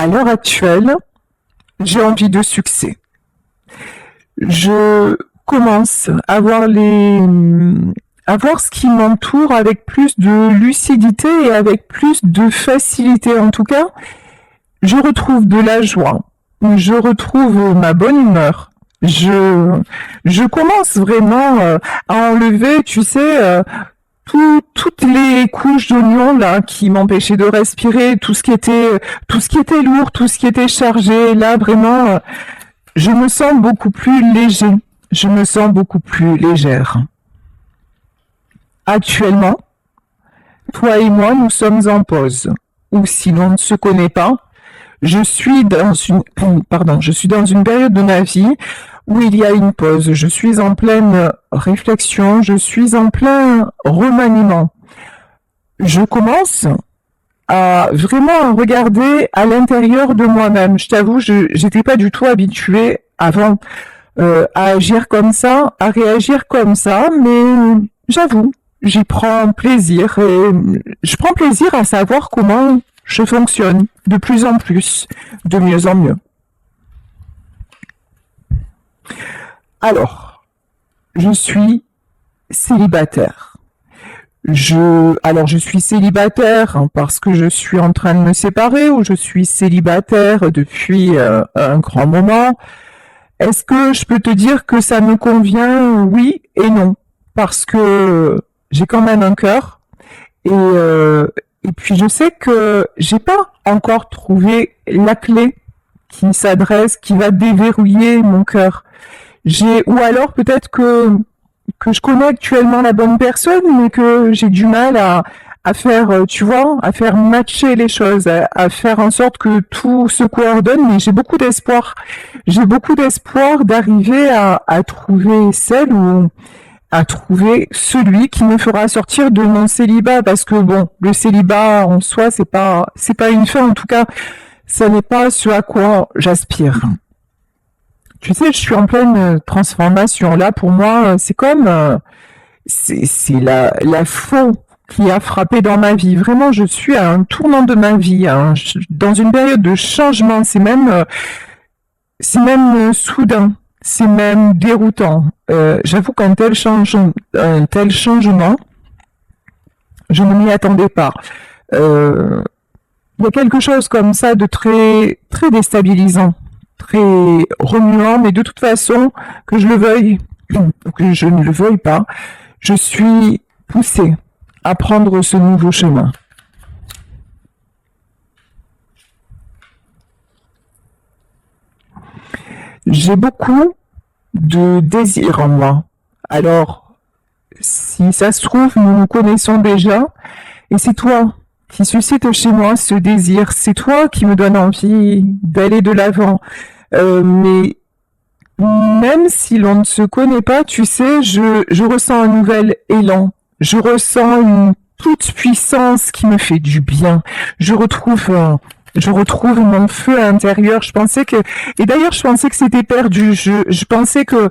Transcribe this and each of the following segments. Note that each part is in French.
À l'heure actuelle, j'ai envie de succès. Je commence à voir ce qui m'entoure avec plus de lucidité et avec plus de facilité. En tout cas, je retrouve de la joie. Je retrouve ma bonne humeur. Je commence vraiment à enlever, tu sais, toutes les couches d'oignons là qui m'empêchaient de respirer, tout ce qui était lourd, tout ce qui était chargé. Là, vraiment, je me sens beaucoup plus léger. Je me sens beaucoup plus légère. Actuellement, toi et moi, nous sommes en pause. Ou si l'on ne se connaît pas, je suis dans une période de ma vie où il y a une pause. Je suis en pleine réflexion, je suis en plein remaniement. Je commence à vraiment regarder à l'intérieur de moi-même. Je t'avoue, j'étais pas du tout habituée avant à agir comme ça, à réagir comme ça, mais j'avoue, j'y prends plaisir et je prends plaisir à savoir comment je fonctionne de plus en plus, de mieux en mieux. Alors, je suis célibataire. Je suis célibataire parce que je suis en train de me séparer ou je suis célibataire depuis un grand moment. Est-ce que je peux te dire que ça me convient? Oui et non. Parce que j'ai quand même un cœur et puis je sais que j'ai pas encore trouvé la clé qui va déverrouiller mon cœur. Ou alors peut-être que je connais actuellement la bonne personne, mais que j'ai du mal à faire, tu vois, à faire matcher les choses, à faire en sorte que tout se coordonne, mais j'ai beaucoup d'espoir. J'ai beaucoup d'espoir d'arriver à trouver celle ou à trouver celui qui me fera sortir de mon célibat, parce que bon, le célibat en soi, c'est pas une fin, en tout cas, ça n'est pas ce à quoi j'aspire. Tu sais, je suis en pleine transformation. Là, pour moi, c'est comme c'est la faux qui a frappé dans ma vie. Vraiment, je suis à un tournant de ma vie, hein, dans une période de changement. C'est même soudain, c'est même déroutant. J'avoue qu'un tel changement, je ne m'y attendais pas. Il y a quelque chose comme ça de très très déstabilisant, très remuant, mais de toute façon, que je le veuille ou que je ne le veuille pas, je suis poussée à prendre ce nouveau chemin. J'ai beaucoup de désir en moi. Alors, si ça se trouve, nous nous connaissons déjà, et c'est toi qui suscite chez moi ce désir, c'est toi qui me donne envie d'aller de l'avant. Mais même si l'on ne se connaît pas, tu sais, je ressens un nouvel élan. Je ressens une toute puissance qui me fait du bien. Je retrouve mon feu intérieur. Et d'ailleurs, je pensais que c'était perdu. Je pensais que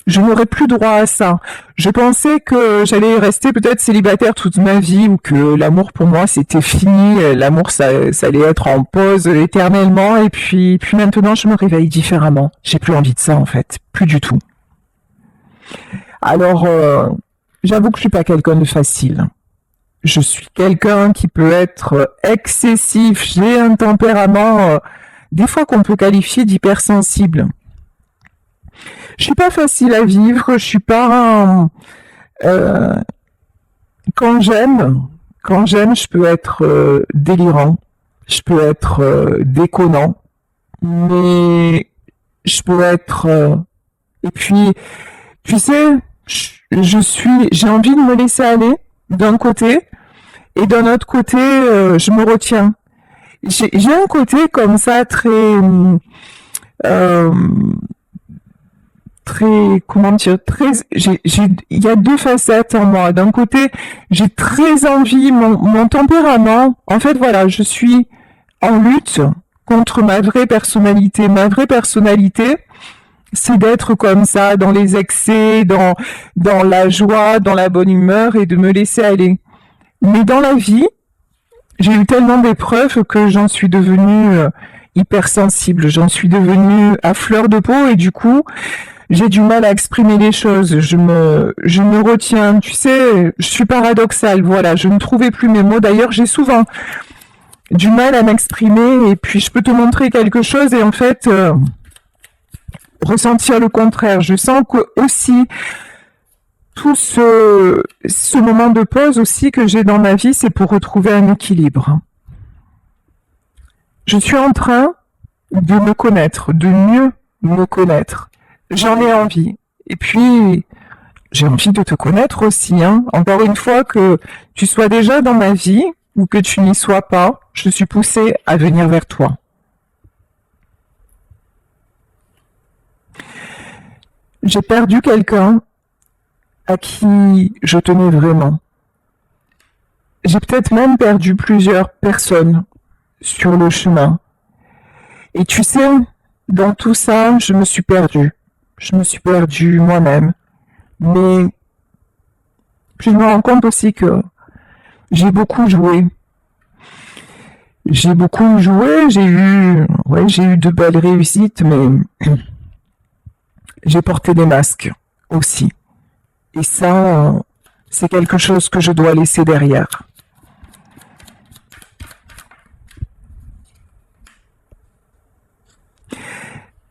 je n'aurais plus droit à ça. Je pensais que j'allais rester peut-être célibataire toute ma vie ou que l'amour pour moi c'était fini. L'amour ça allait être en pause éternellement. Et puis maintenant je me réveille différemment. J'ai plus envie de ça en fait, plus du tout. Alors j'avoue que je suis pas quelqu'un de facile. Je suis quelqu'un qui peut être excessif. J'ai un tempérament des fois qu'on peut qualifier d'hypersensible. Je suis pas facile à vivre, je suis pas quand j'aime, je peux être délirant, je peux être déconnant, mais je peux être et puis tu sais, j'ai envie de me laisser aller d'un côté et d'un autre côté je me retiens. J'ai un côté comme ça très comment dire, il y a deux facettes en moi. D'un côté, j'ai très envie, mon tempérament, en fait, voilà, je suis en lutte contre ma vraie personnalité. Ma vraie personnalité, c'est d'être comme ça, dans les excès, dans la joie, dans la bonne humeur et de me laisser aller. Mais dans la vie, j'ai eu tellement d'épreuves que j'en suis devenue hypersensible. J'en suis devenue à fleur de peau et du coup, j'ai du mal à exprimer les choses. Je me retiens. Tu sais, je suis paradoxale. Voilà, je ne trouvais plus mes mots. D'ailleurs, j'ai souvent du mal à m'exprimer et puis je peux te montrer quelque chose et en fait ressentir le contraire. Je sens que aussi tout ce moment de pause aussi que j'ai dans ma vie, c'est pour retrouver un équilibre. Je suis en train de me connaître, de mieux me connaître. J'en ai envie. Et puis, j'ai envie de te connaître aussi. Hein. Encore une fois, que tu sois déjà dans ma vie ou que tu n'y sois pas, je suis poussée à venir vers toi. J'ai perdu quelqu'un à qui je tenais vraiment. J'ai peut-être même perdu plusieurs personnes sur le chemin. Et tu sais, dans tout ça, je me suis perdue. Je me suis perdue moi-même. Mais je me rends compte aussi que j'ai beaucoup joué. J'ai beaucoup joué, j'ai eu de belles réussites, mais j'ai porté des masques aussi. Et ça, c'est quelque chose que je dois laisser derrière.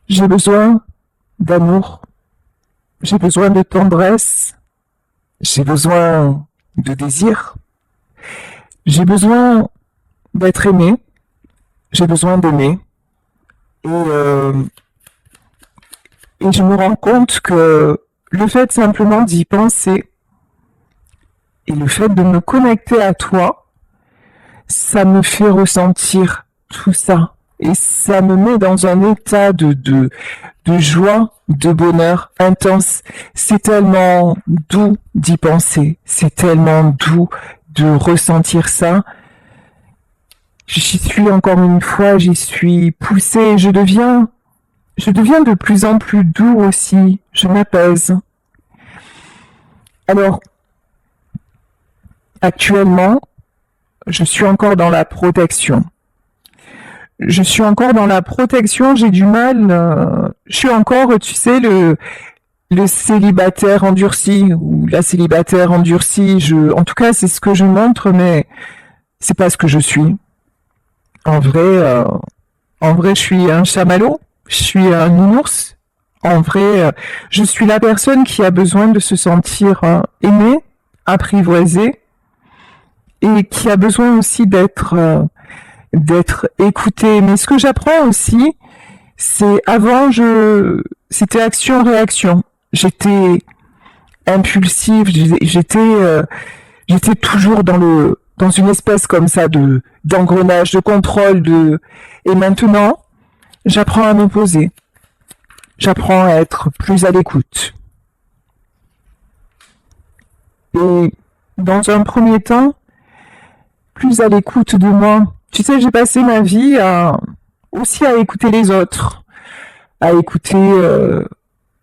J'ai besoin d'amour, j'ai besoin de tendresse, j'ai besoin de désir, j'ai besoin d'être aimé, j'ai besoin d'aimer. Et je me rends compte que le fait simplement d'y penser et le fait de me connecter à toi, ça me fait ressentir tout ça. Et ça me met dans un état de joie, de bonheur intense. C'est tellement doux d'y penser. C'est tellement doux de ressentir ça. J'y suis encore une fois, j'y suis poussée. Je deviens de plus en plus doux aussi. Je m'apaise. Alors, actuellement, je suis encore dans la protection. Je suis encore dans la protection, j'ai du mal. Je suis encore, tu sais, le célibataire endurci ou la célibataire endurcie. En tout cas, c'est ce que je montre, mais c'est pas ce que je suis. En vrai, je suis un chamallow. Je suis un nounours. En vrai, je suis la personne qui a besoin de se sentir aimée, apprivoisée, et qui a besoin aussi d'être écoutée. Mais ce que j'apprends aussi, c'est c'était action-réaction. J'étais impulsive, j'étais toujours dans une espèce comme ça d'engrenage, de contrôle, et maintenant, j'apprends à me poser. J'apprends à être plus à l'écoute. Et dans un premier temps, plus à l'écoute de moi. Tu sais, j'ai passé ma vie aussi à écouter les autres, à écouter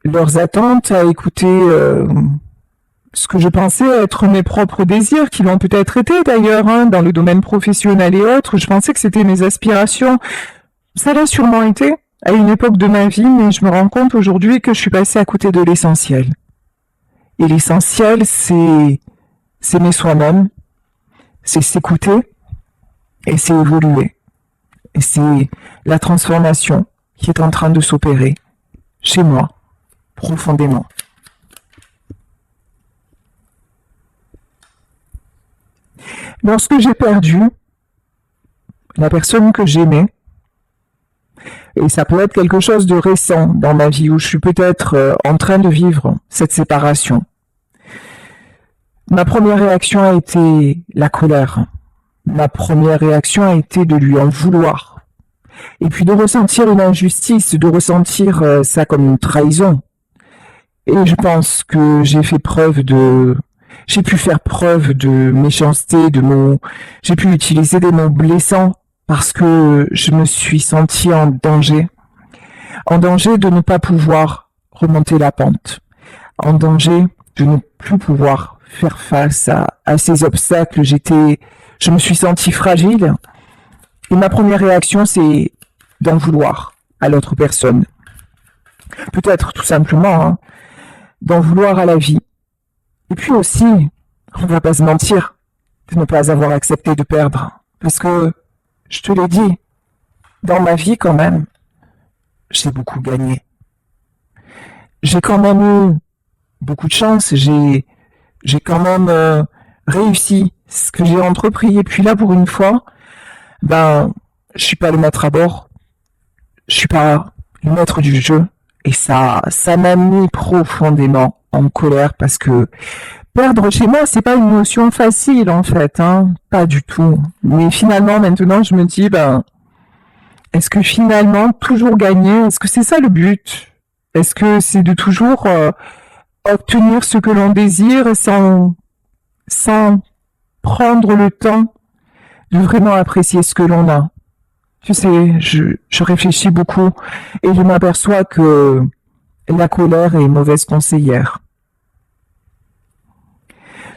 leurs attentes, à écouter ce que je pensais être mes propres désirs, qui l'ont peut-être été d'ailleurs, hein, dans le domaine professionnel et autres. Je pensais que c'était mes aspirations. Ça l'a sûrement été à une époque de ma vie, mais je me rends compte aujourd'hui que je suis passée à côté de l'essentiel. Et l'essentiel, c'est s'aimer soi-même, c'est s'écouter et c'est évoluer. Et c'est la transformation qui est en train de s'opérer chez moi, profondément. Lorsque j'ai perdu la personne que j'aimais, et ça peut être quelque chose de récent dans ma vie où je suis peut-être en train de vivre cette séparation, ma première réaction a été la colère. Ma première réaction a été de lui en vouloir. Et puis de ressentir une injustice, de ressentir ça comme une trahison. Et je pense que j'ai pu faire preuve de méchanceté, j'ai pu utiliser des mots blessants parce que je me suis sentie en danger de ne pas pouvoir remonter la pente, en danger de ne plus pouvoir faire face à ces obstacles. Je me suis sentie fragile et ma première réaction c'est d'en vouloir à l'autre personne. Peut-être tout simplement d'en vouloir à la vie. Et puis aussi, on ne va pas se mentir, de ne pas avoir accepté de perdre. Parce que, je te l'ai dit, dans ma vie quand même, j'ai beaucoup gagné. J'ai quand même eu beaucoup de chance, j'ai quand même réussi ce que j'ai entrepris. Et puis là, pour une fois, je suis pas le maître à bord, je suis pas le maître du jeu. Et ça m'a mis profondément en colère parce que perdre chez moi, c'est pas une notion facile en fait, pas du tout. Mais finalement, maintenant, je me dis, est-ce que finalement, toujours gagner, est-ce que c'est ça le but? Est-ce que c'est de toujours obtenir ce que l'on désire sans prendre le temps de vraiment apprécier ce que l'on a? Tu sais, je réfléchis beaucoup et je m'aperçois que la colère est mauvaise conseillère.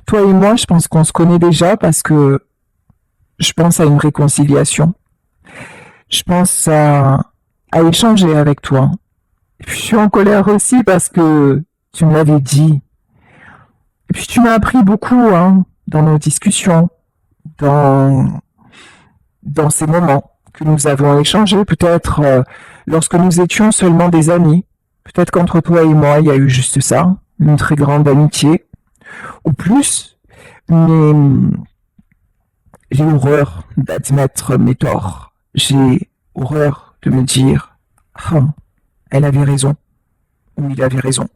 Toi et moi, je pense qu'on se connaît déjà parce que je pense à une réconciliation. Je pense à échanger avec toi. Et puis je suis en colère aussi parce que tu me l'avais dit. Et puis tu m'as appris beaucoup dans nos discussions, dans ces moments que nous avons échangés, peut-être lorsque nous étions seulement des amis. Peut-être qu'entre toi et moi, il y a eu juste ça, une très grande amitié, ou plus, mais j'ai horreur d'admettre mes torts. J'ai horreur de me dire « Oh, elle avait raison » ou « il avait raison ».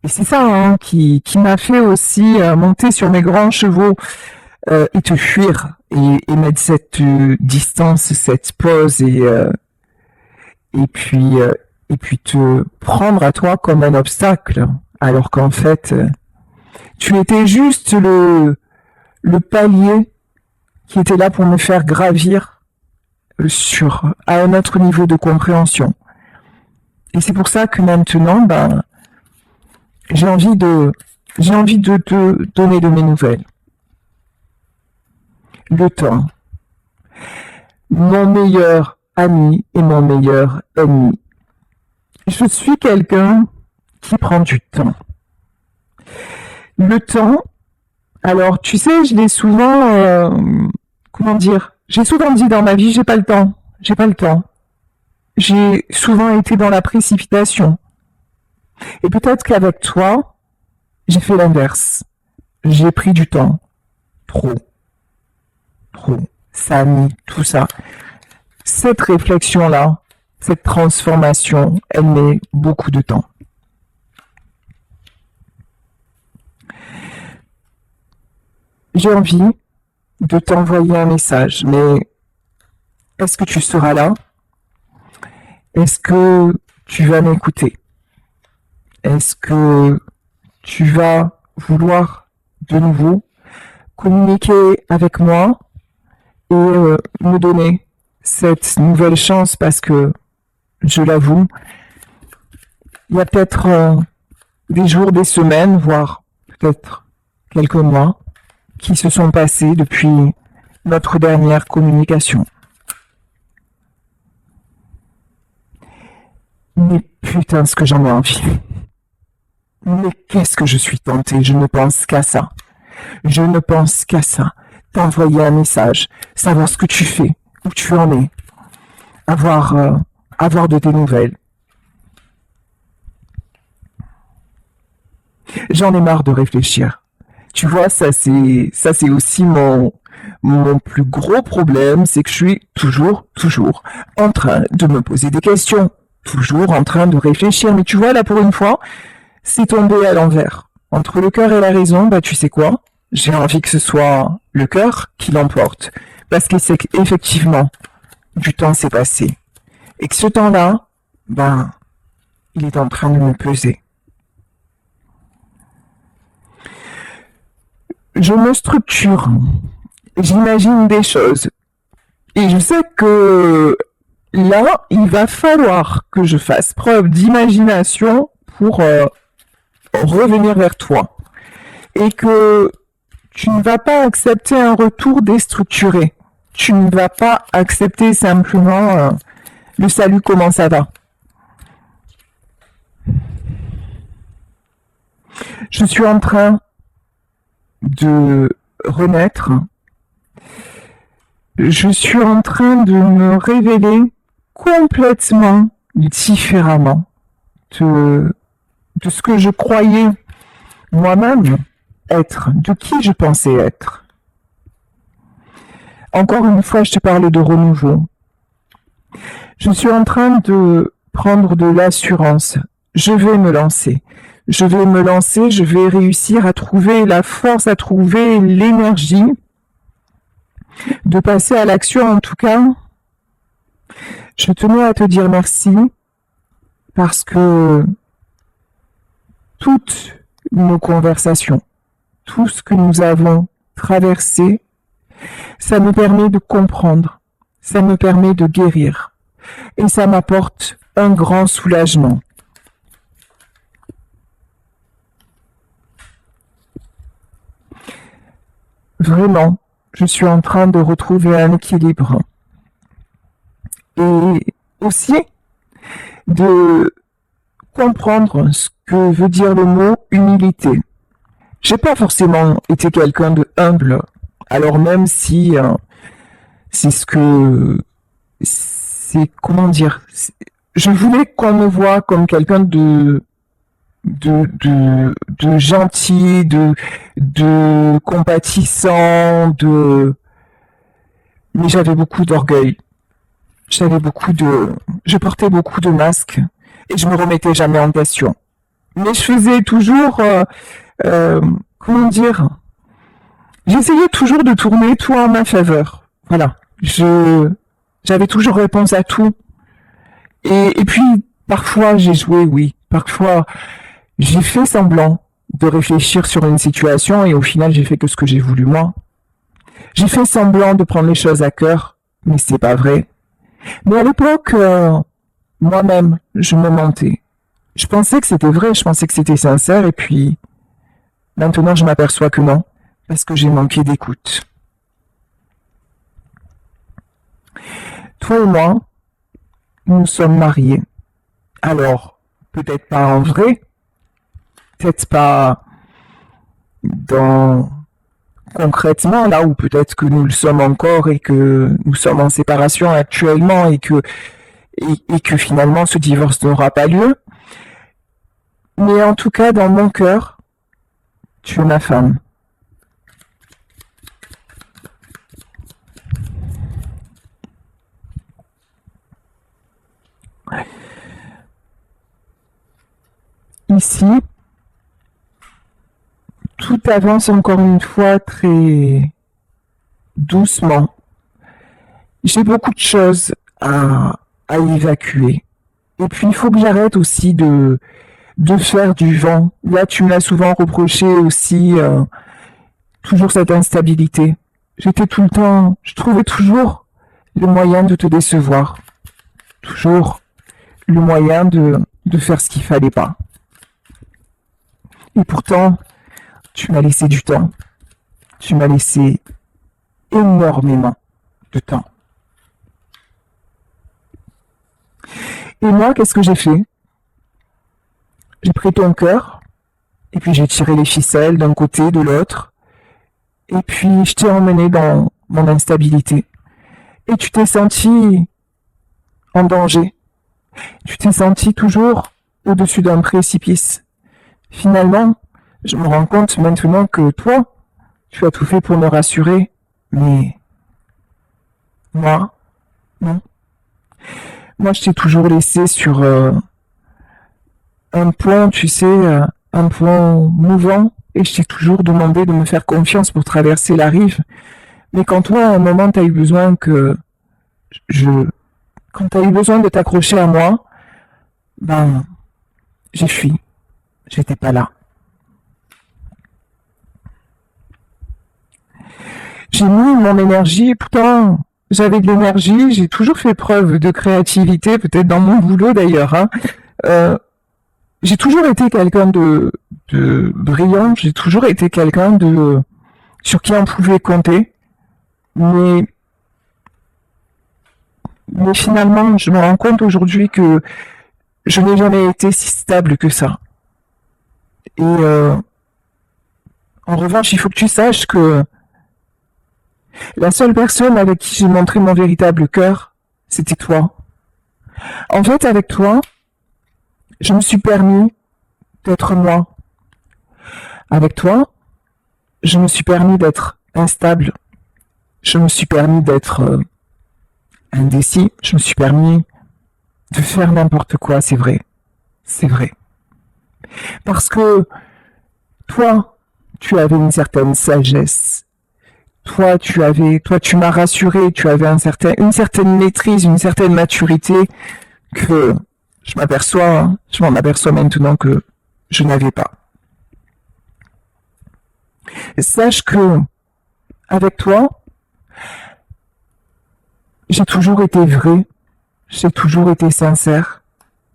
Et c'est ça qui m'a fait aussi monter sur mes grands chevaux et te fuir et mettre cette distance, cette pause et puis te prendre à toi comme un obstacle, alors qu'en fait, tu étais juste le palier qui était là pour me faire gravir à un autre niveau de compréhension. Et c'est pour ça que maintenant, j'ai envie de te donner de mes nouvelles. Le temps. Mon meilleur ami et mon meilleur ennemi. Je suis quelqu'un qui prend du temps. Le temps, alors tu sais, je l'ai souvent, j'ai souvent dit dans ma vie, j'ai pas le temps. J'ai souvent été dans la précipitation. Et peut-être qu'avec toi, j'ai fait l'inverse. J'ai pris du temps. Trop. Ça a mis tout ça. Cette réflexion-là, cette transformation, elle met beaucoup de temps. J'ai envie de t'envoyer un message, mais est-ce que tu seras là? Est-ce que tu vas m'écouter? Est-ce que tu vas vouloir de nouveau communiquer avec moi et me donner cette nouvelle chance parce que, je l'avoue, il y a peut-être des jours, des semaines, voire peut-être quelques mois qui se sont passés depuis notre dernière communication. Mais putain, ce que j'en ai envie. Mais qu'est-ce que je suis tentée, je ne pense qu'à ça. T'envoyer un message, savoir ce que tu fais, où tu en es, avoir de tes nouvelles. J'en ai marre de réfléchir. Tu vois, ça c'est aussi mon plus gros problème, c'est que je suis toujours en train de me poser des questions, toujours en train de réfléchir. Mais tu vois, là pour une fois, c'est tombé à l'envers. Entre le cœur et la raison, tu sais quoi? J'ai envie que ce soit le cœur qui l'emporte. Parce que c'est qu'effectivement, du temps s'est passé. Et que ce temps-là, il est en train de me peser. Je me structure. J'imagine des choses. Et je sais que là, il va falloir que je fasse preuve d'imagination pour revenir vers toi. Et que tu ne vas pas accepter un retour déstructuré. Tu ne vas pas accepter simplement Le salut, comment ça va? Je suis en train de renaître. Je suis en train de me révéler complètement différemment de ce que je croyais moi-même être, de qui je pensais être. Encore une fois, je te parle de renouveau. Je suis en train de prendre de l'assurance. Je vais me lancer. Je vais me lancer, je vais réussir à trouver la force, à trouver l'énergie de passer à l'action. En tout cas, je tenais à te dire merci parce que toutes nos conversations, tout ce que nous avons traversé, ça me permet de comprendre, ça me permet de guérir et ça m'apporte un grand soulagement. Vraiment, je suis en train de retrouver un équilibre et aussi de comprendre ce que veut dire le mot humilité. J'ai pas forcément été quelqu'un de humble, alors même si c'est ce que c'est comment dire, je voulais qu'on me voie comme quelqu'un de gentil, de compatissant, mais j'avais beaucoup d'orgueil. Je portais beaucoup de masques et je me remettais jamais en question. Mais je faisais toujours, comment dire, j'essayais toujours de tourner tout en ma faveur. Voilà. J'avais toujours réponse à tout. Et puis, parfois, j'ai joué, oui. Parfois, j'ai fait semblant de réfléchir sur une situation et au final, j'ai fait que ce que j'ai voulu moi. J'ai fait semblant de prendre les choses à cœur, mais c'est pas vrai. Mais à l'époque, moi-même, je me mentais. Je pensais que c'était vrai, je pensais que c'était sincère, et puis maintenant je m'aperçois que non, parce que j'ai manqué d'écoute. Toi et moi, nous sommes mariés. Alors, peut-être pas en vrai, peut-être pas dans concrètement là où peut-être que nous le sommes encore et que nous sommes en séparation actuellement et que finalement ce divorce n'aura pas lieu. Mais en tout cas, dans mon cœur, tu es ma femme. Ici, tout avance encore une fois très doucement. J'ai beaucoup de choses à évacuer. Et puis, il faut que j'arrête aussi de faire du vent. Là, tu me l'as souvent reproché aussi, toujours cette instabilité. J'étais tout le temps, je trouvais toujours le moyen de te décevoir. Toujours le moyen de faire ce qu'il fallait pas. Et pourtant, tu m'as laissé du temps. Tu m'as laissé énormément de temps. Et moi, qu'est-ce que j'ai fait? J'ai pris ton cœur, et puis j'ai tiré les ficelles d'un côté, de l'autre, et puis je t'ai emmené dans mon instabilité. Et tu t'es senti en danger. Tu t'es senti toujours au-dessus d'un précipice. Finalement, je me rends compte maintenant que toi, tu as tout fait pour me rassurer, mais moi, non. Moi, je t'ai toujours laissé sur un pont, tu sais, un pont mouvant, et je t'ai toujours demandé de me faire confiance pour traverser la rive. Mais quand toi, à un moment, t'as eu besoin je, quand t'as eu besoin de t'accrocher à moi, ben, j'ai fui. J'étais pas là. J'ai mis mon énergie, pourtant, j'avais de l'énergie, j'ai toujours fait preuve de créativité, peut-être dans mon boulot d'ailleurs, hein. J'ai toujours été quelqu'un de brillant, j'ai toujours été quelqu'un sur qui on pouvait compter, mais Mais finalement, je me rends compte aujourd'hui que je n'ai jamais été si stable que ça. Et en revanche, il faut que tu saches que la seule personne avec qui j'ai montré mon véritable cœur, c'était toi. En fait, avec toi, je me suis permis d'être moi. Avec toi, je me suis permis d'être instable. Je me suis permis d'être indécis. Je me suis permis de faire n'importe quoi, c'est vrai. C'est vrai. Parce que toi, tu avais une certaine sagesse. Toi, tu m'as rassuré, tu avais une certaine maîtrise, une certaine maturité que je m'en aperçois maintenant que je n'avais pas. Sache que, avec toi, j'ai toujours été vrai, j'ai toujours été sincère.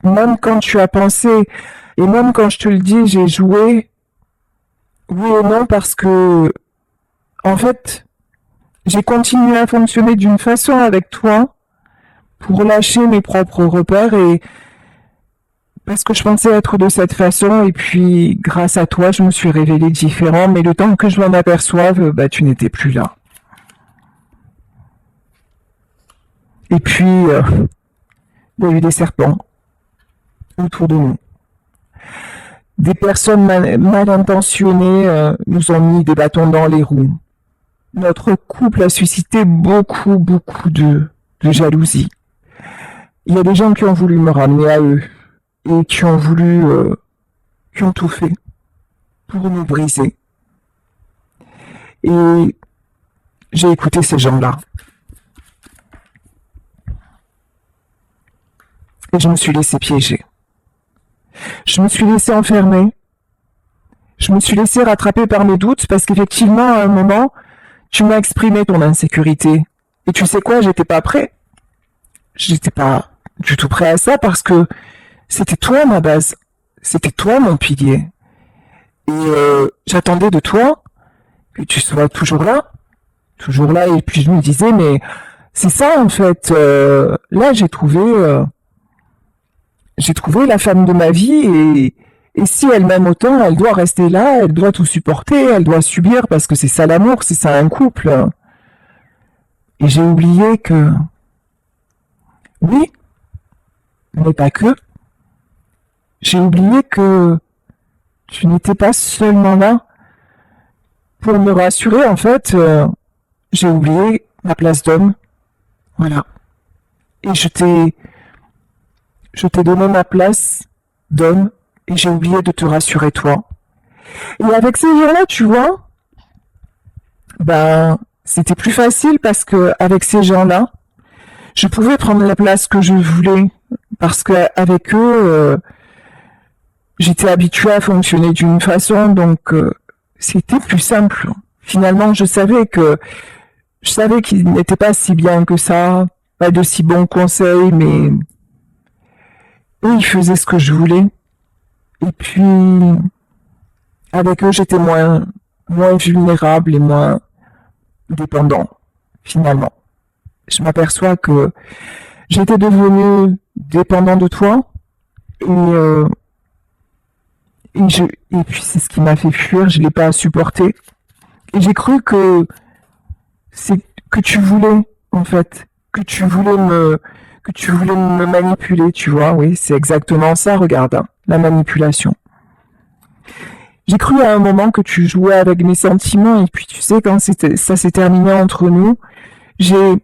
Même quand tu as pensé, et même quand je te le dis, j'ai joué, oui et non, parce que, en fait, j'ai continué à fonctionner d'une façon avec toi pour lâcher mes propres repères et parce que je pensais être de cette façon et puis grâce à toi, je me suis révélé différent, mais le temps que je m'en aperçoive, bah tu n'étais plus là. Et puis, il y a eu des serpents autour de nous. Des personnes mal intentionnées nous ont mis des bâtons dans les roues. Notre couple a suscité beaucoup de jalousie. Il y a des gens qui ont voulu me ramener à eux et qui ont qui ont tout fait pour nous briser. Et j'ai écouté ces gens-là. Et je me suis laissé piéger. Je me suis laissé enfermer. Je me suis laissé rattraper par mes doutes parce qu'effectivement, à un moment, tu m'as exprimé ton insécurité. Et tu sais quoi, j'étais pas prêt. J'étais pas du tout prêt à ça parce que c'était toi ma base. C'était toi mon pilier. Et j'attendais de toi que tu sois toujours là. Et puis je me disais, mais c'est ça en fait. Là, j'ai trouvé la femme de ma vie et si elle m'aime autant, elle doit rester là, elle doit tout supporter, elle doit subir parce que c'est ça l'amour, c'est ça un couple. Et j'ai oublié que, oui, mais pas que, j'ai oublié que tu n'étais pas seulement là pour me rassurer, en fait, j'ai oublié ma place d'homme. Voilà. Et je t'ai donné ma place d'homme et j'ai oublié de te rassurer toi. Et avec ces gens-là, tu vois, ben, c'était plus facile parce que avec ces gens-là, je pouvais prendre la place que je voulais parce que avec eux, j'étais habituée à fonctionner d'une façon, donc c'était plus simple. Finalement, je savais qu'ils n'étaient pas si bien que ça, pas de si bons conseils, mais eux, ils faisaient ce que je voulais. Et puis, avec eux, j'étais moins vulnérable et moins dépendant, finalement. Je m'aperçois que j'étais devenu dépendant de toi et puis c'est ce qui m'a fait fuir, je l'ai pas supporté. Et j'ai cru que c'est que tu voulais, en fait, que tu voulais me manipuler, tu vois, oui, c'est exactement ça, regarde, hein, la manipulation. J'ai cru à un moment que tu jouais avec mes sentiments et puis tu sais, quand ça s'est terminé entre nous, j'ai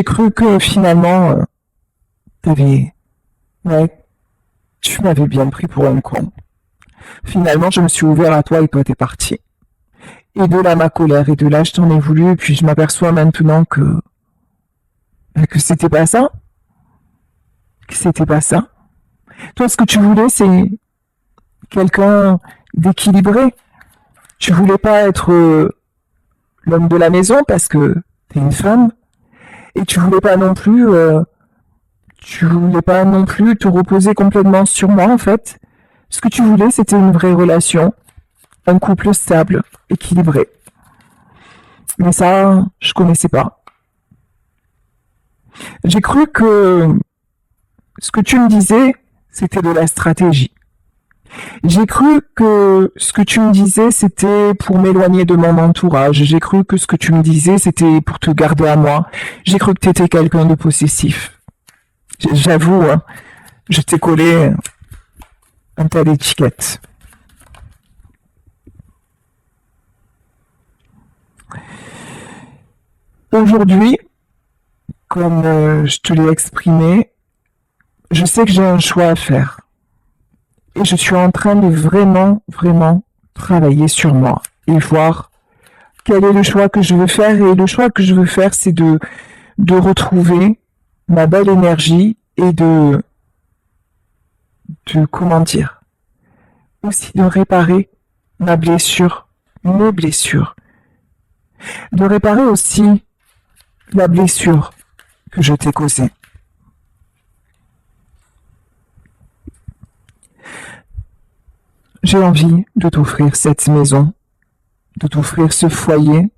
cru que finalement, tu m'avais bien pris pour un con. Finalement, je me suis ouvert à toi et toi t'es parti. Et de là ma colère et de là je t'en ai voulu et puis je m'aperçois maintenant que c'était pas ça. Que c'était pas ça. Toi, ce que tu voulais, c'est quelqu'un d'équilibré. Tu voulais pas être l'homme de la maison parce que t'es une femme. Et tu voulais pas non plus te reposer complètement sur moi, en fait. Ce que tu voulais, c'était une vraie relation, un couple stable, équilibré. Mais ça, je connaissais pas. J'ai cru que ce que tu me disais, c'était de la stratégie. J'ai cru que ce que tu me disais, c'était pour m'éloigner de mon entourage. J'ai cru que ce que tu me disais, c'était pour te garder à moi. J'ai cru que tu étais quelqu'un de possessif. J'avoue, hein, je t'ai collé un tas d'étiquettes. Aujourd'hui, comme je te l'ai exprimé, je sais que j'ai un choix à faire. Et je suis en train de vraiment, vraiment travailler sur moi et voir quel est le choix que je veux faire. Et le choix que je veux faire, c'est de retrouver ma belle énergie et comment dire, aussi de réparer ma blessure, mes blessures. De réparer aussi la blessure que je t'ai causée. J'ai envie de t'offrir cette maison, de t'offrir ce foyer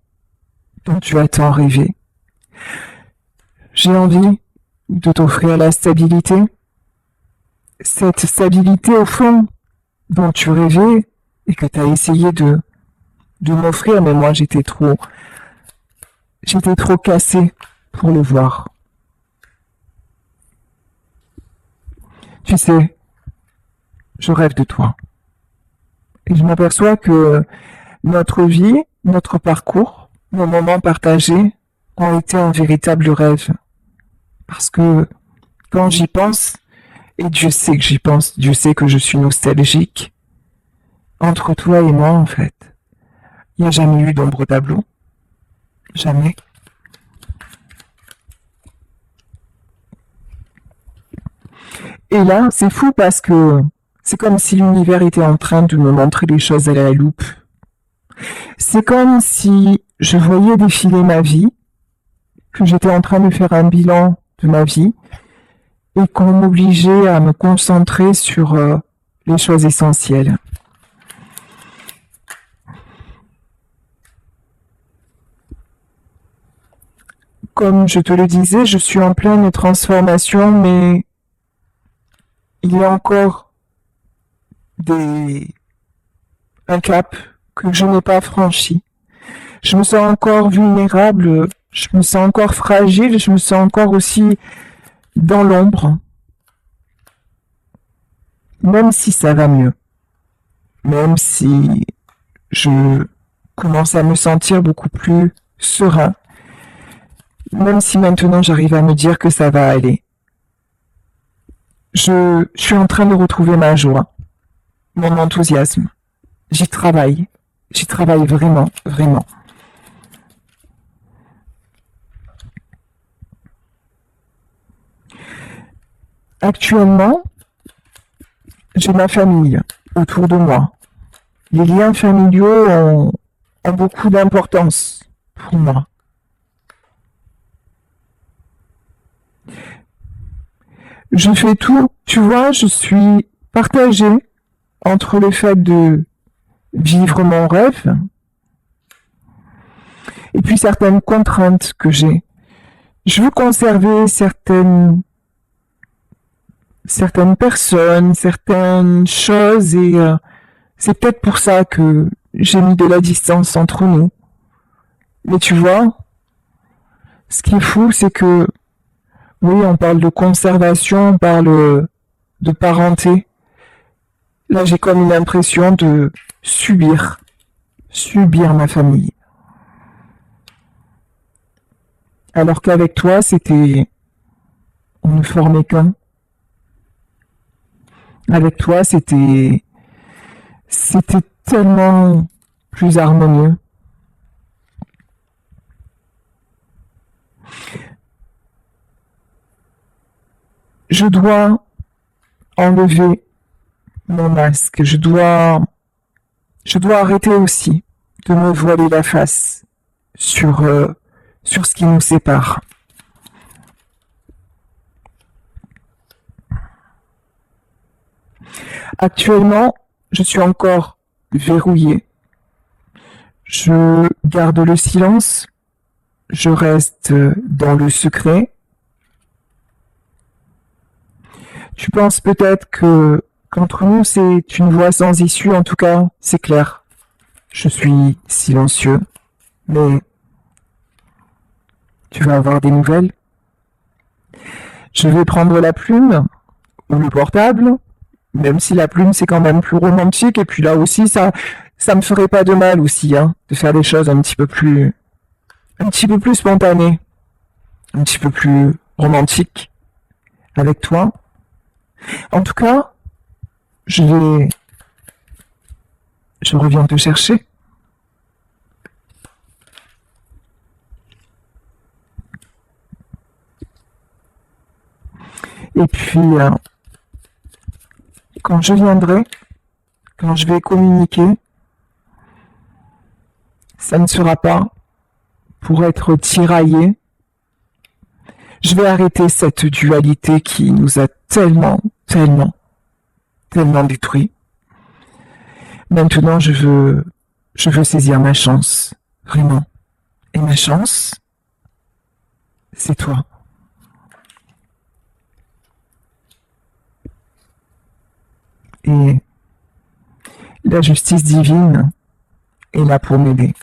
dont tu as tant rêvé. J'ai envie de t'offrir la stabilité, cette stabilité au fond dont tu rêvais et que tu as essayé de m'offrir, mais moi j'étais trop cassée pour le voir. Tu sais, je rêve de toi. Et je m'aperçois que notre vie, notre parcours, nos moments partagés ont été un véritable rêve. Parce que quand j'y pense, et Dieu sait que j'y pense, Dieu sait que je suis nostalgique, entre toi et moi, en fait, il n'y a jamais eu d'ombre au tableau. Jamais. Et là, c'est fou parce que c'est comme si l'univers était en train de me montrer les choses à la loupe. C'est comme si je voyais défiler ma vie, que j'étais en train de faire un bilan de ma vie, et qu'on m'obligeait à me concentrer sur les choses essentielles. Comme je te le disais, je suis en pleine transformation, mais il y a encore un cap que je n'ai pas franchi. Je me sens encore vulnérable, je me sens encore fragile, je me sens encore aussi dans l'ombre. Même si ça va mieux, même si je commence à me sentir beaucoup plus serein, même si maintenant j'arrive à me dire que ça va aller. Je suis en train de retrouver ma joie, mon enthousiasme. J'y travaille vraiment, vraiment. Actuellement, j'ai ma famille autour de moi. Les liens familiaux ont beaucoup d'importance pour moi. Je fais tout, tu vois, je suis partagée entre le fait de vivre mon rêve et puis certaines contraintes que j'ai. Je veux conserver certaines personnes, certaines choses et c'est peut-être pour ça que j'ai mis de la distance entre nous. Mais tu vois, ce qui est fou, c'est que oui, on parle de conservation, on parle de parenté. Là, j'ai comme une impression de subir ma famille. Alors qu'avec toi, on ne formait qu'un. Avec toi, c'était tellement plus harmonieux. Je dois enlever mon masque. Je dois arrêter aussi de me voiler la face sur ce qui nous sépare. Actuellement, je suis encore verrouillée. Je garde le silence. Je reste dans le secret. Tu penses peut-être que qu'entre nous c'est une voie sans issue, en tout cas, c'est clair. Je suis silencieux, mais tu vas avoir des nouvelles. Je vais prendre la plume ou le portable, même si la plume c'est quand même plus romantique, et puis là aussi ça me ferait pas de mal aussi, hein, de faire des choses un petit peu plus spontanées, un petit peu plus romantiques avec toi. En tout cas, je reviens te chercher. Et puis, quand je viendrai, quand je vais communiquer, ça ne sera pas pour être tiraillé. Je vais arrêter cette dualité qui nous a tellement, tellement, tellement détruits. Maintenant, je veux saisir ma chance, vraiment. Et ma chance, c'est toi. Et la justice divine est là pour m'aider.